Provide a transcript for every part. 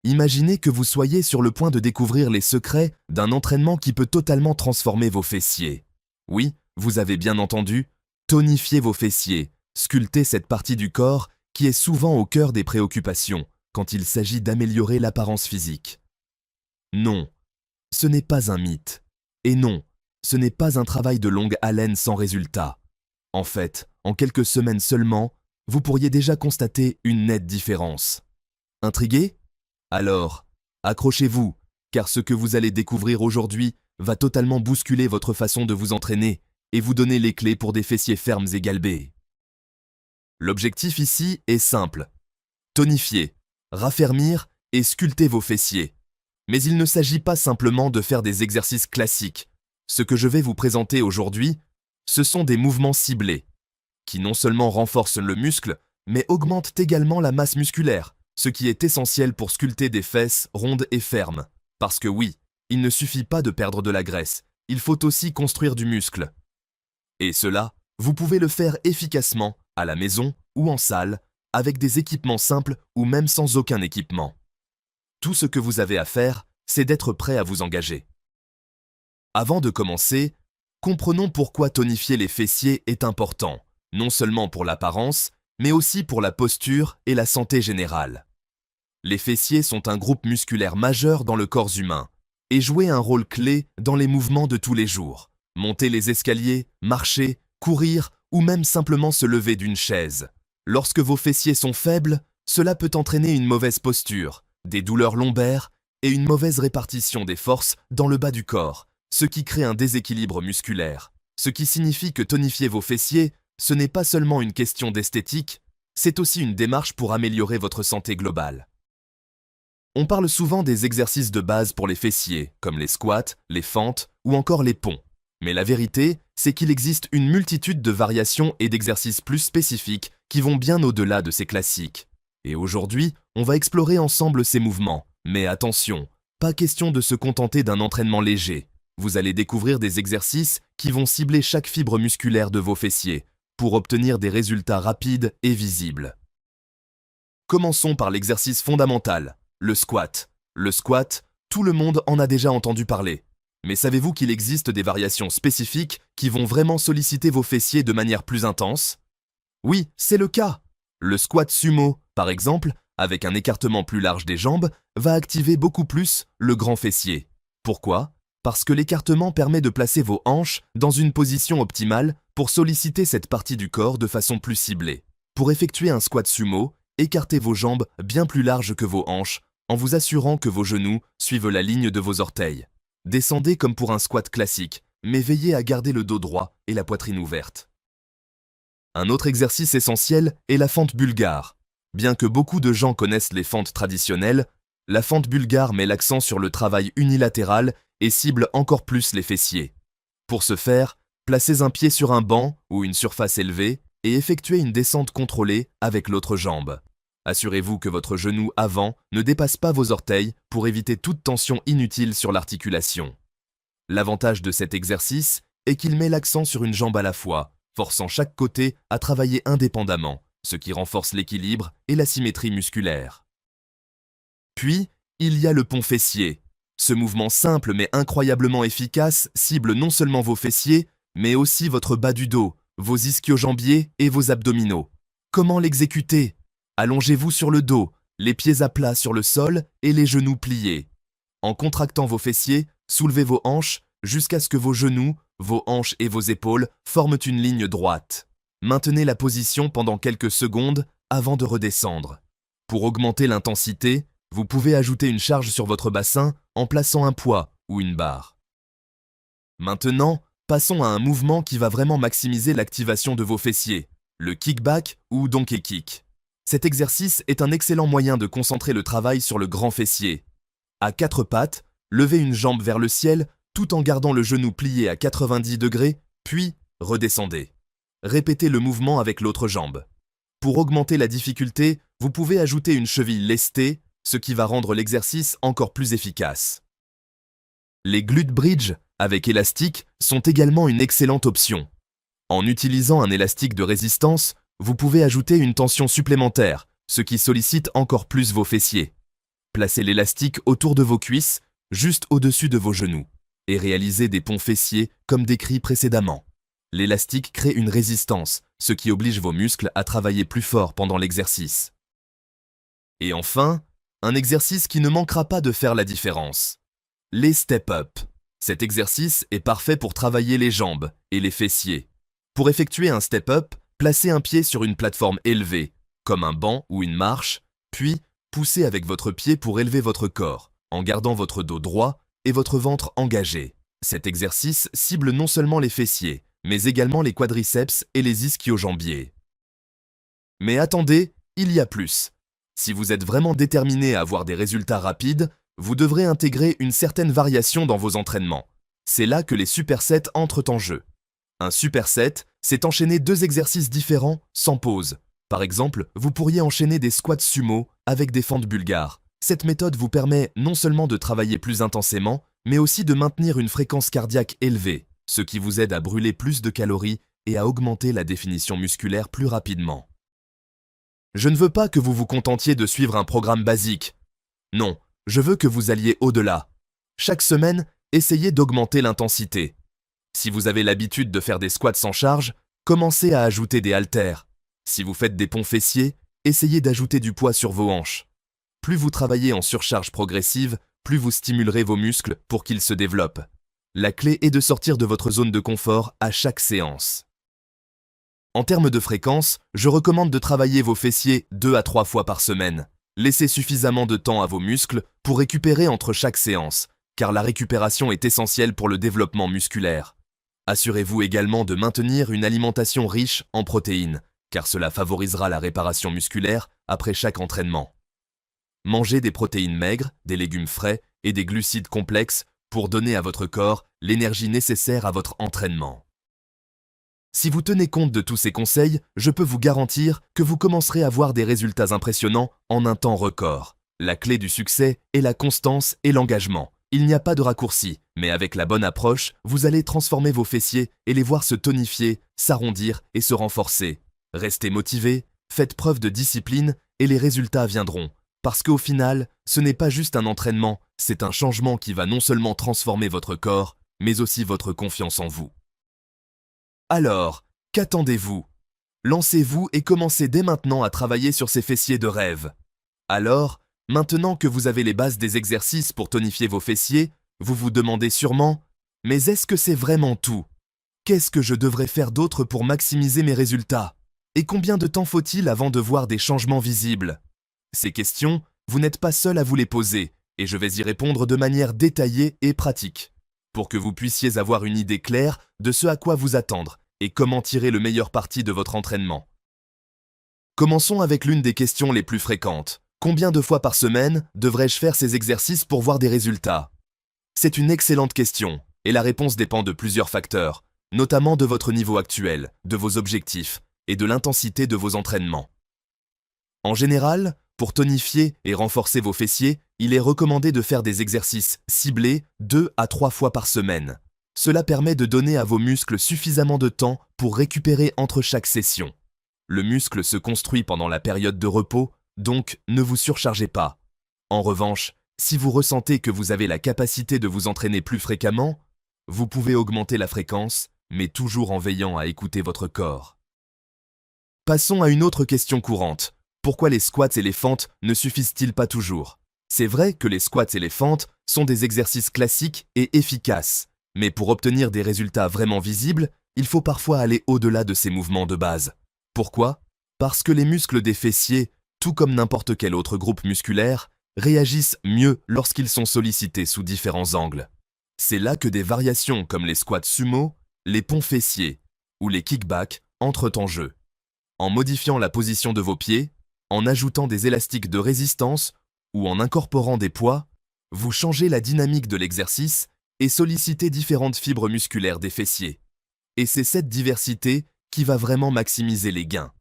Imaginez que vous soyez sur le point de découvrir les secrets d'un entraînement qui peut totalement transformer vos fessiers. Oui, vous avez bien entendu, tonifier vos fessiers, sculpter cette partie du corps qui est souvent au cœur des préoccupations quand il s'agit d'améliorer l'apparence physique. Non, ce n'est pas un mythe. Et non, ce n'est pas un travail de longue haleine sans résultat. En fait, en quelques semaines seulement, vous pourriez déjà constater une nette différence. Intrigué ? Alors, accrochez-vous, car ce que vous allez découvrir aujourd'hui va totalement bousculer votre façon de vous entraîner et vous donner les clés pour des fessiers fermes et galbés. L'objectif ici est simple. Tonifier, raffermir et sculpter vos fessiers. Mais il ne s'agit pas simplement de faire des exercices classiques. Ce que je vais vous présenter aujourd'hui, ce sont des mouvements ciblés, qui non seulement renforcent le muscle, mais augmentent également la masse musculaire, ce qui est essentiel pour sculpter des fesses rondes et fermes. Parce que oui, il ne suffit pas de perdre de la graisse, il faut aussi construire du muscle. Et cela, vous pouvez le faire efficacement, à la maison ou en salle, avec des équipements simples ou même sans aucun équipement. Tout ce que vous avez à faire, c'est d'être prêt à vous engager. Avant de commencer, comprenons pourquoi tonifier les fessiers est important, non seulement pour l'apparence, mais aussi pour la posture et la santé générale. Les fessiers sont un groupe musculaire majeur dans le corps humain et jouent un rôle clé dans les mouvements de tous les jours. Monter les escaliers, marcher, courir ou même simplement se lever d'une chaise. Lorsque vos fessiers sont faibles, cela peut entraîner une mauvaise posture, des douleurs lombaires et une mauvaise répartition des forces dans le bas du corps, ce qui crée un déséquilibre musculaire. Ce qui signifie que tonifier vos fessiers, ce n'est pas seulement une question d'esthétique, c'est aussi une démarche pour améliorer votre santé globale. On parle souvent des exercices de base pour les fessiers, comme les squats, les fentes ou encore les ponts. Mais la vérité, c'est qu'il existe une multitude de variations et d'exercices plus spécifiques qui vont bien au-delà de ces classiques. Et aujourd'hui, on va explorer ensemble ces mouvements. Mais attention, pas question de se contenter d'un entraînement léger. Vous allez découvrir des exercices qui vont cibler chaque fibre musculaire de vos fessiers pour obtenir des résultats rapides et visibles. Commençons par l'exercice fondamental, le squat. Le squat, tout le monde en a déjà entendu parler. Mais savez-vous qu'il existe des variations spécifiques qui vont vraiment solliciter vos fessiers de manière plus intense ? Oui, c'est le cas. Le squat sumo, par exemple, avec un écartement plus large des jambes, va activer beaucoup plus le grand fessier. Pourquoi ? Parce que l'écartement permet de placer vos hanches dans une position optimale pour solliciter cette partie du corps de façon plus ciblée. Pour effectuer un squat sumo, écartez vos jambes bien plus larges que vos hanches en vous assurant que vos genoux suivent la ligne de vos orteils. Descendez comme pour un squat classique, mais veillez à garder le dos droit et la poitrine ouverte. Un autre exercice essentiel est la fente bulgare. Bien que beaucoup de gens connaissent les fentes traditionnelles, la fente bulgare met l'accent sur le travail unilatéral et cible encore plus les fessiers. Pour ce faire, placez un pied sur un banc ou une surface élevée et effectuez une descente contrôlée avec l'autre jambe. Assurez-vous que votre genou avant ne dépasse pas vos orteils pour éviter toute tension inutile sur l'articulation. L'avantage de cet exercice est qu'il met l'accent sur une jambe à la fois, forçant chaque côté à travailler indépendamment, ce qui renforce l'équilibre et la symétrie musculaire. Puis, il y a le pont fessier. Ce mouvement simple mais incroyablement efficace cible non seulement vos fessiers, mais aussi votre bas du dos, vos ischio-jambiers et vos abdominaux. Comment l'exécuter ? Allongez-vous sur le dos, les pieds à plat sur le sol et les genoux pliés. En contractant vos fessiers, soulevez vos hanches jusqu'à ce que vos genoux, vos hanches et vos épaules forment une ligne droite. Maintenez la position pendant quelques secondes avant de redescendre. Pour augmenter l'intensité, vous pouvez ajouter une charge sur votre bassin en plaçant un poids ou une barre. Maintenant, passons à un mouvement qui va vraiment maximiser l'activation de vos fessiers, le kickback ou donkey kick. Cet exercice est un excellent moyen de concentrer le travail sur le grand fessier. À quatre pattes, levez une jambe vers le ciel tout en gardant le genou plié à 90 degrés, puis redescendez. Répétez le mouvement avec l'autre jambe. Pour augmenter la difficulté, vous pouvez ajouter une cheville lestée, ce qui va rendre l'exercice encore plus efficace. Les glute bridge avec élastique sont également une excellente option. En utilisant un élastique de résistance, vous pouvez ajouter une tension supplémentaire, ce qui sollicite encore plus vos fessiers. Placez l'élastique autour de vos cuisses, juste au-dessus de vos genoux, et réalisez des ponts fessiers comme décrit précédemment. L'élastique crée une résistance, ce qui oblige vos muscles à travailler plus fort pendant l'exercice. Et enfin, un exercice qui ne manquera pas de faire la différence. Les step-up. Cet exercice est parfait pour travailler les jambes et les fessiers. Pour effectuer un step-up, placez un pied sur une plateforme élevée, comme un banc ou une marche, puis poussez avec votre pied pour élever votre corps, en gardant votre dos droit et votre ventre engagé. Cet exercice cible non seulement les fessiers, mais également les quadriceps et les ischio-jambiers. Mais attendez, il y a plus. Si vous êtes vraiment déterminé à avoir des résultats rapides, vous devrez intégrer une certaine variation dans vos entraînements. C'est là que les supersets entrent en jeu. Un superset, c'est enchaîner 2 exercices différents sans pause. Par exemple, vous pourriez enchaîner des squats sumo avec des fentes bulgares. Cette méthode vous permet non seulement de travailler plus intensément, mais aussi de maintenir une fréquence cardiaque élevée, ce qui vous aide à brûler plus de calories et à augmenter la définition musculaire plus rapidement. Je ne veux pas que vous vous contentiez de suivre un programme basique. Non, je veux que vous alliez au-delà. Chaque semaine, essayez d'augmenter l'intensité. Si vous avez l'habitude de faire des squats sans charge, commencez à ajouter des haltères. Si vous faites des ponts fessiers, essayez d'ajouter du poids sur vos hanches. Plus vous travaillez en surcharge progressive, plus vous stimulerez vos muscles pour qu'ils se développent. La clé est de sortir de votre zone de confort à chaque séance. En termes de fréquence, je recommande de travailler vos fessiers 2 à 3 fois par semaine. Laissez suffisamment de temps à vos muscles pour récupérer entre chaque séance, car la récupération est essentielle pour le développement musculaire. Assurez-vous également de maintenir une alimentation riche en protéines, car cela favorisera la réparation musculaire après chaque entraînement. Mangez des protéines maigres, des légumes frais et des glucides complexes pour donner à votre corps l'énergie nécessaire à votre entraînement. Si vous tenez compte de tous ces conseils, je peux vous garantir que vous commencerez à voir des résultats impressionnants en un temps record. La clé du succès est la constance et l'engagement. Il n'y a pas de raccourci, mais avec la bonne approche, vous allez transformer vos fessiers et les voir se tonifier, s'arrondir et se renforcer. Restez motivés, faites preuve de discipline et les résultats viendront. Parce qu'au final, ce n'est pas juste un entraînement, c'est un changement qui va non seulement transformer votre corps, mais aussi votre confiance en vous. Alors, qu'attendez-vous? Lancez-vous et commencez dès maintenant à travailler sur ces fessiers de rêve. Alors, maintenant que vous avez les bases des exercices pour tonifier vos fessiers, vous vous demandez sûrement « Mais est-ce que c'est vraiment tout? Qu'est-ce que je devrais faire d'autre pour maximiser mes résultats? Et combien de temps faut-il avant de voir des changements visibles ?» Ces questions, vous n'êtes pas seul à vous les poser, et je vais y répondre de manière détaillée et pratique, pour que vous puissiez avoir une idée claire de ce à quoi vous attendre et comment tirer le meilleur parti de votre entraînement. Commençons avec l'une des questions les plus fréquentes. Combien de fois par semaine devrais-je faire ces exercices pour voir des résultats? C'est une excellente question, et la réponse dépend de plusieurs facteurs, notamment de votre niveau actuel, de vos objectifs et de l'intensité de vos entraînements. En général, pour tonifier et renforcer vos fessiers, il est recommandé de faire des exercices ciblés 2 à 3 fois par semaine. Cela permet de donner à vos muscles suffisamment de temps pour récupérer entre chaque session. Le muscle se construit pendant la période de repos, donc ne vous surchargez pas. En revanche, si vous ressentez que vous avez la capacité de vous entraîner plus fréquemment, vous pouvez augmenter la fréquence, mais toujours en veillant à écouter votre corps. Passons à une autre question courante. Pourquoi les squats et les fentes ne suffisent-ils pas toujours? C'est vrai que les squats et les fentes sont des exercices classiques et efficaces, mais pour obtenir des résultats vraiment visibles, il faut parfois aller au-delà de ces mouvements de base. Pourquoi? Parce que les muscles des fessiers, tout comme n'importe quel autre groupe musculaire, réagissent mieux lorsqu'ils sont sollicités sous différents angles. C'est là que des variations comme les squats sumo, les ponts fessiers ou les kickbacks entrent en jeu. En modifiant la position de vos pieds, en ajoutant des élastiques de résistance ou en incorporant des poids, vous changez la dynamique de l'exercice et sollicitez différentes fibres musculaires des fessiers. Et c'est cette diversité qui va vraiment maximiser les gains.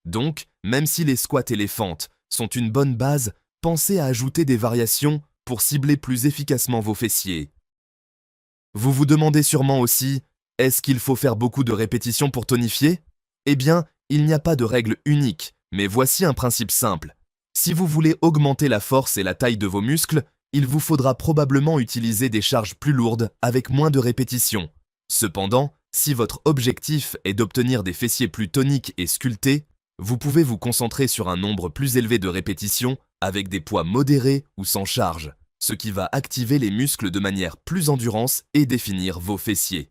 Donc, même si les squats et les fentes sont une bonne base, pensez à ajouter des variations pour cibler plus efficacement vos fessiers. Vous vous demandez sûrement aussi, est-ce qu'il faut faire beaucoup de répétitions pour tonifier? Eh bien, il n'y a pas de règle unique, mais voici un principe simple. Si vous voulez augmenter la force et la taille de vos muscles, il vous faudra probablement utiliser des charges plus lourdes avec moins de répétitions. Cependant, si votre objectif est d'obtenir des fessiers plus toniques et sculptés, vous pouvez vous concentrer sur un nombre plus élevé de répétitions avec des poids modérés ou sans charge, ce qui va activer les muscles de manière plus endurance et définir vos fessiers.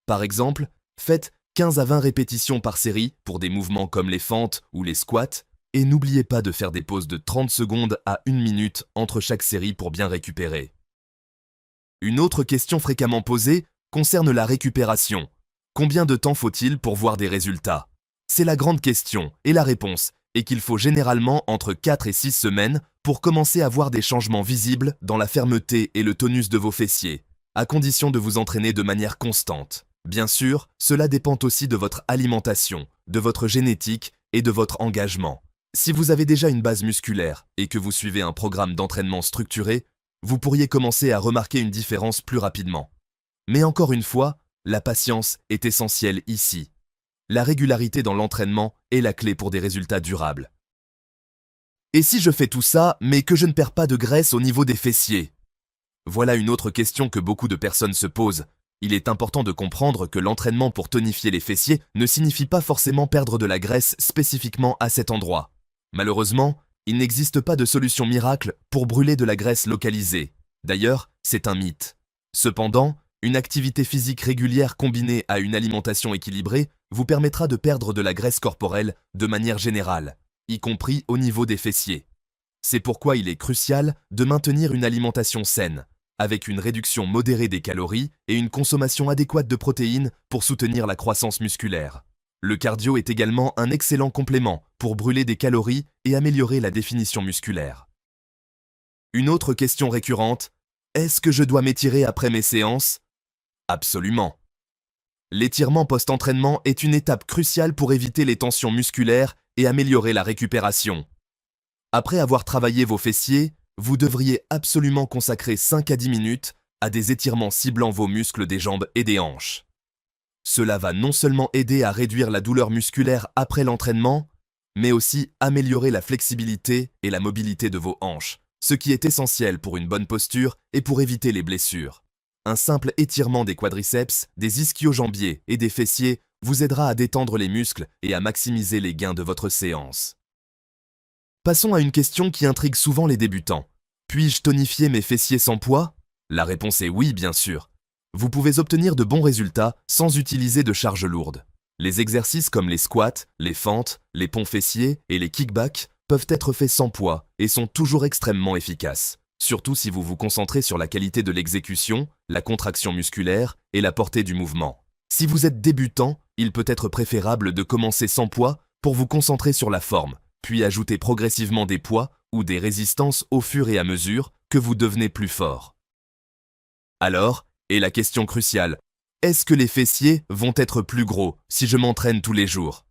Par exemple, faites 15 à 20 répétitions par série pour des mouvements comme les fentes ou les squats, et n'oubliez pas de faire des pauses de 30 secondes à 1 minute entre chaque série pour bien récupérer. Une autre question fréquemment posée concerne la récupération. Combien de temps faut-il pour voir des résultats? C'est la grande question, et la réponse est qu'il faut généralement entre 4 et 6 semaines pour commencer à voir des changements visibles dans la fermeté et le tonus de vos fessiers, à condition de vous entraîner de manière constante. Bien sûr, cela dépend aussi de votre alimentation, de votre génétique et de votre engagement. Si vous avez déjà une base musculaire et que vous suivez un programme d'entraînement structuré, vous pourriez commencer à remarquer une différence plus rapidement. Mais encore une fois, la patience est essentielle ici. La régularité dans l'entraînement est la clé pour des résultats durables. Et si je fais tout ça, mais que je ne perds pas de graisse au niveau des fessiers? Voilà une autre question que beaucoup de personnes se posent. Il est important de comprendre que l'entraînement pour tonifier les fessiers ne signifie pas forcément perdre de la graisse spécifiquement à cet endroit. Malheureusement, il n'existe pas de solution miracle pour brûler de la graisse localisée. D'ailleurs, c'est un mythe. Cependant, une activité physique régulière combinée à une alimentation équilibrée vous permettra de perdre de la graisse corporelle de manière générale, y compris au niveau des fessiers. C'est pourquoi il est crucial de maintenir une alimentation saine, avec une réduction modérée des calories et une consommation adéquate de protéines pour soutenir la croissance musculaire. Le cardio est également un excellent complément pour brûler des calories et améliorer la définition musculaire. Une autre question récurrente, est-ce que je dois m'étirer après mes séances? Absolument. L'étirement post-entraînement est une étape cruciale pour éviter les tensions musculaires et améliorer la récupération. Après avoir travaillé vos fessiers, vous devriez absolument consacrer 5 à 10 minutes à des étirements ciblant vos muscles des jambes et des hanches. Cela va non seulement aider à réduire la douleur musculaire après l'entraînement, mais aussi améliorer la flexibilité et la mobilité de vos hanches, ce qui est essentiel pour une bonne posture et pour éviter les blessures. Un simple étirement des quadriceps, des ischio-jambiers et des fessiers vous aidera à détendre les muscles et à maximiser les gains de votre séance. Passons à une question qui intrigue souvent les débutants. Puis-je tonifier mes fessiers sans poids? La réponse est oui, bien sûr. Vous pouvez obtenir de bons résultats sans utiliser de charges lourdes. Les exercices comme les squats, les fentes, les ponts fessiers et les kickbacks peuvent être faits sans poids et sont toujours extrêmement efficaces, surtout si vous vous concentrez sur la qualité de l'exécution, la contraction musculaire et la portée du mouvement. Si vous êtes débutant, il peut être préférable de commencer sans poids pour vous concentrer sur la forme, puis ajouter progressivement des poids ou des résistances au fur et à mesure que vous devenez plus fort. Alors, et la question cruciale, est-ce que les fessiers vont être plus gros si je m'entraîne tous les jours?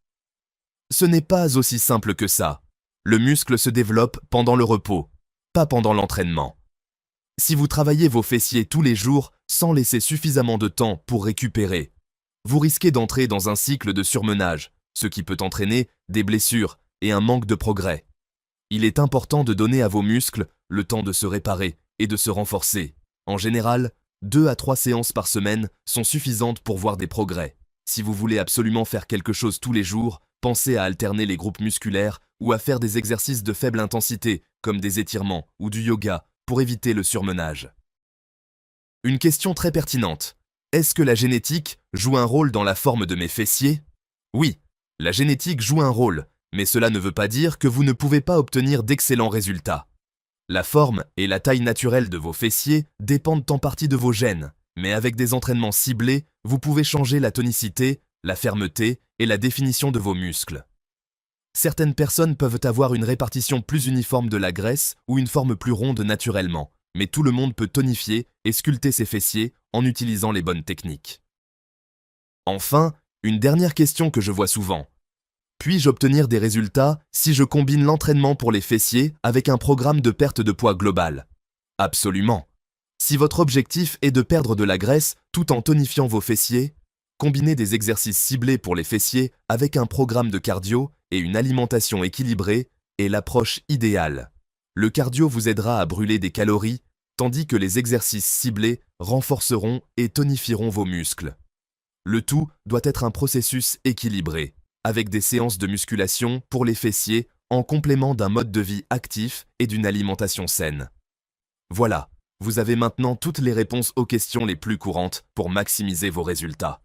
Ce n'est pas aussi simple que ça. Le muscle se développe pendant le repos, pas pendant l'entraînement. Si vous travaillez vos fessiers tous les jours sans laisser suffisamment de temps pour récupérer, vous risquez d'entrer dans un cycle de surmenage, ce qui peut entraîner des blessures et un manque de progrès. Il est important de donner à vos muscles le temps de se réparer et de se renforcer. En général, 2 à 3 séances par semaine sont suffisantes pour voir des progrès. Si vous voulez absolument faire quelque chose tous les jours, pensez à alterner les groupes musculaires ou à faire des exercices de faible intensité, comme des étirements ou du yoga, pour éviter le surmenage. Une question très pertinente. Est-ce que la génétique joue un rôle dans la forme de mes fessiers? Oui, la génétique joue un rôle, mais cela ne veut pas dire que vous ne pouvez pas obtenir d'excellents résultats. La forme et la taille naturelle de vos fessiers dépendent en partie de vos gènes, mais avec des entraînements ciblés, vous pouvez changer la tonicité, la fermeté et la définition de vos muscles. Certaines personnes peuvent avoir une répartition plus uniforme de la graisse ou une forme plus ronde naturellement, mais tout le monde peut tonifier et sculpter ses fessiers en utilisant les bonnes techniques. Enfin, une dernière question que je vois souvent. Puis-je obtenir des résultats si je combine l'entraînement pour les fessiers avec un programme de perte de poids global? Absolument. Si votre objectif est de perdre de la graisse tout en tonifiant vos fessiers, combinez des exercices ciblés pour les fessiers avec un programme de cardio et une alimentation équilibrée est l'approche idéale. Le cardio vous aidera à brûler des calories, tandis que les exercices ciblés renforceront et tonifieront vos muscles. Le tout doit être un processus équilibré, avec des séances de musculation pour les fessiers en complément d'un mode de vie actif et d'une alimentation saine. Voilà, vous avez maintenant toutes les réponses aux questions les plus courantes pour maximiser vos résultats.